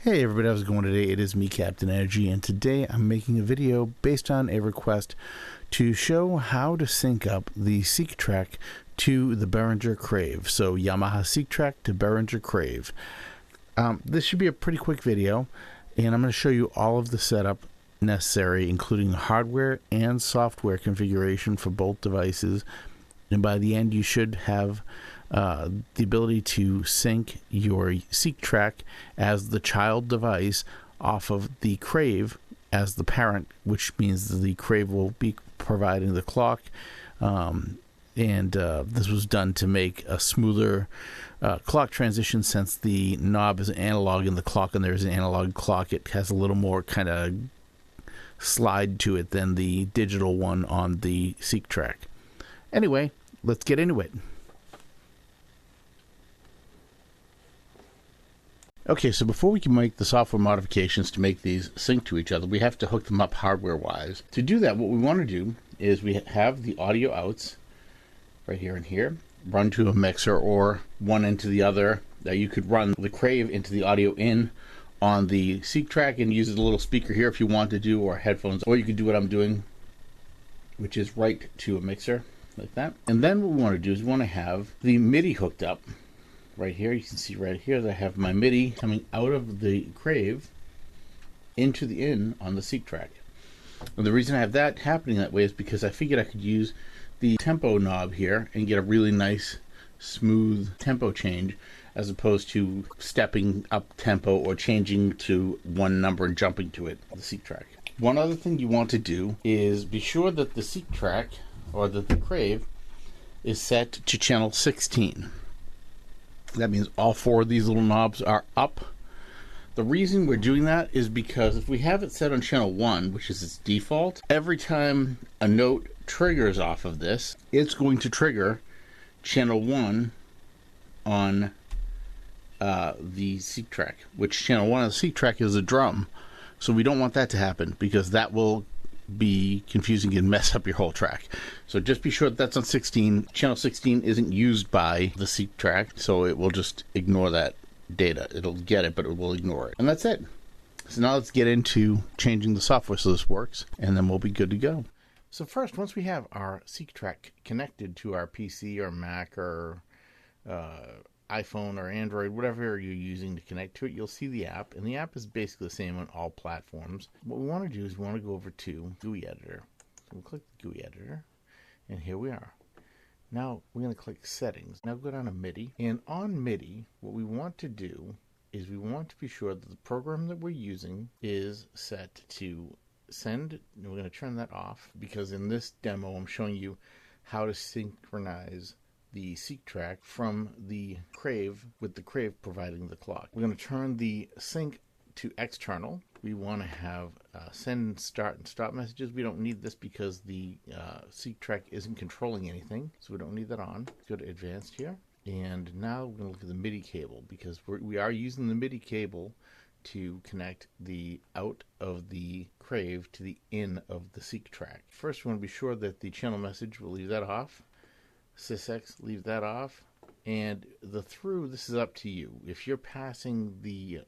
Hey everybody, how's it going today? It is me, Captain Energy, and today I'm making a video based on a request to show how to sync up the SEQTrak to the Behringer Crave. So Yamaha SEQTrak to Behringer Crave. This should be a pretty quick video, and I'm going to show you all of the setup necessary, including hardware and software configuration for both devices. And by the end, you should have the ability to sync your SEQTrak as the child device off of the Crave as the parent, which means the Crave will be providing the clock. This was done to make a smoother clock transition, since the knob is an analog and the clock and there's an analog clock. It has a little more kind of slide to it than the digital one on the SEQTrak. Anyway, let's get into it. Okay, so before we can make the software modifications to make these sync to each other, we have to hook them up hardware-wise. To do that, what we want to do is we have the audio outs right here and here, run to a mixer or one into the other. You could run the Crave into the audio in on the SEQTrak and use a little speaker here if you want to do, or headphones, or you could do what I'm doing, which is right to a mixer like that. And then what we want to do is we want to have the MIDI hooked up. Right here, you can see right here that I have my MIDI coming out of the Crave into the in on the SEQTrak. And the reason I have that happening that way is because I figured I could use the tempo knob here and get a really nice smooth tempo change, as opposed to stepping up tempo or changing to one number and jumping to it on the SEQTrak. One other thing you want to do is be sure that the SEQTrak, or that the Crave, is set to channel 16. That means all four of these little knobs are up. The reason we're doing that is because if we have it set on channel 1, which is its default, every time a note triggers off of this, it's going to trigger channel 1 on the SEQTrak, which channel 1 of the SEQTrak is a drum. So we don't want that to happen, because that will be confusing and mess up your whole track. So just be sure that that's on 16. Channel 16 isn't used by the SEQTrak, so it will just ignore that data. It'll get it, but it will ignore it. And that's it. So now let's get into changing the software so this works, and then we'll be good to go. So first, once we have our SEQTrak connected to our PC or Mac or iPhone or Android, whatever you're using to connect to it, you'll see the app, and the app is basically the same on all platforms. What we want to do is we want to go over to GUI Editor. So we'll click the GUI Editor, and here we are. Now we're going to click Settings. Now go down to MIDI, and on MIDI, what we want to do is we want to be sure that the program that we're using is set to send, and we're going to turn that off, because in this demo I'm showing you how to synchronize the SEQTrak from the Crave, with the Crave providing the clock. We're going to turn the sync to external. We want to have send, start, and stop messages. We don't need this because the SEQTrak isn't controlling anything, so we don't need that on. Go to advanced here, and now we're going to look at the MIDI cable, because we are using the MIDI cable to connect the out of the Crave to the in of the SEQTrak. First, we want to be sure that the channel message, we'll leave that off. SysX, leave that off. And the through, this is up to you. If you're passing the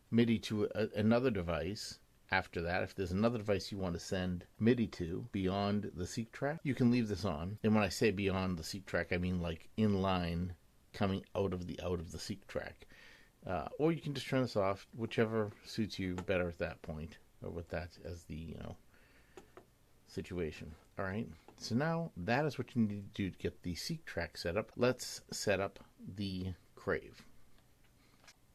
MIDI to another device after that, if there's another device you want to send MIDI to beyond the SEQTrak, you can leave this on. And when I say beyond the SEQTrak, I mean like in line, coming out of the SEQTrak. Or you can just turn this off, whichever suits you better at that point, or with that as the situation. All right, so now that is what you need to do to get the SEQTrak set up. Let's set up the Crave.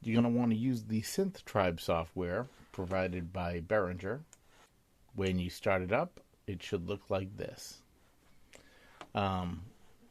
You're going to want to use the Synth Tribe software provided by Behringer. When you start it up, it should look like this.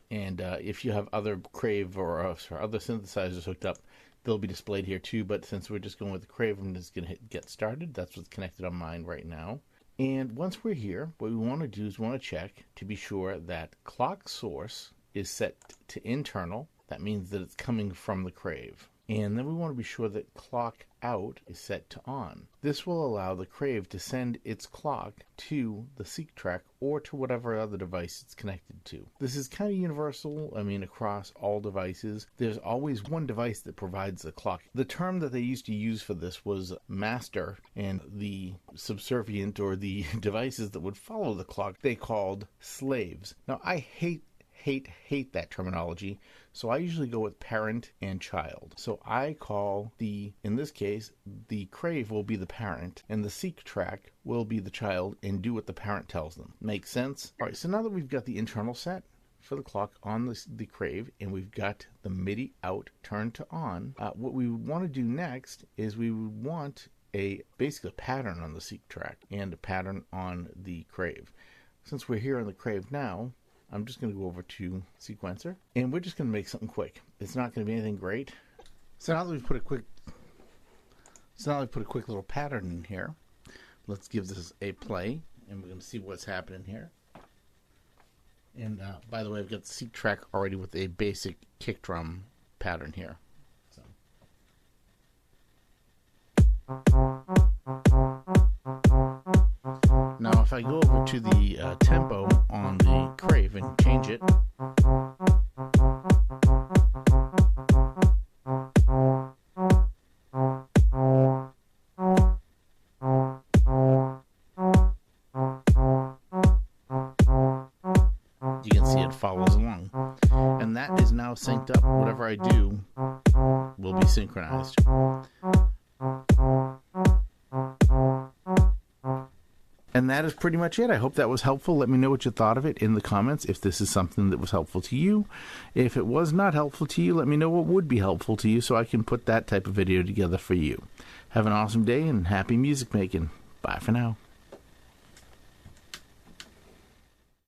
If you have other Crave or other synthesizers hooked up, they'll be displayed here too, but since we're just going with the Crave, I'm just going to hit Get Started. That's what's connected on mine right now. And once we're here, what we want to do is we want to check to be sure that clock source is set to internal. That means that it's coming from the Crave. And then we want to be sure that clock out is set to on. This will allow the Crave to send its clock to the SEQTrak or to whatever other device it's connected to. This is kind of universal, across all devices. There's always one device that provides the clock. The term that they used to use for this was master, and the subservient or the devices that would follow the clock they called slaves. Now, I hate that terminology, so I usually go with parent and child. So I call in this case, the Crave will be the parent, and the SEQTrak will be the child and do what the parent tells them. Make sense? All right, so now that we've got the internal set for the clock on the Crave, and we've got the MIDI out turned to on, what we would want to do next is we would want basically a pattern on the SEQTrak and a pattern on the Crave. Since we're here on the Crave now, I'm just going to go over to Sequencer, and we're just going to make something quick. It's not going to be anything great. So now that we've put a quick little pattern in here, let's give this a play, and we're going to see what's happening here. And by the way, I've got the SEQTrak already with a basic kick drum pattern here. So. Now, if I go over to the tempo on the Crave and change it, you can see it follows along. And that is now synced up. Whatever I do will be synchronized. And that is pretty much it. I hope that was helpful. Let me know what you thought of it in the comments if this is something that was helpful to you. If it was not helpful to you, let me know what would be helpful to you so I can put that type of video together for you. Have an awesome day and happy music making. Bye for now.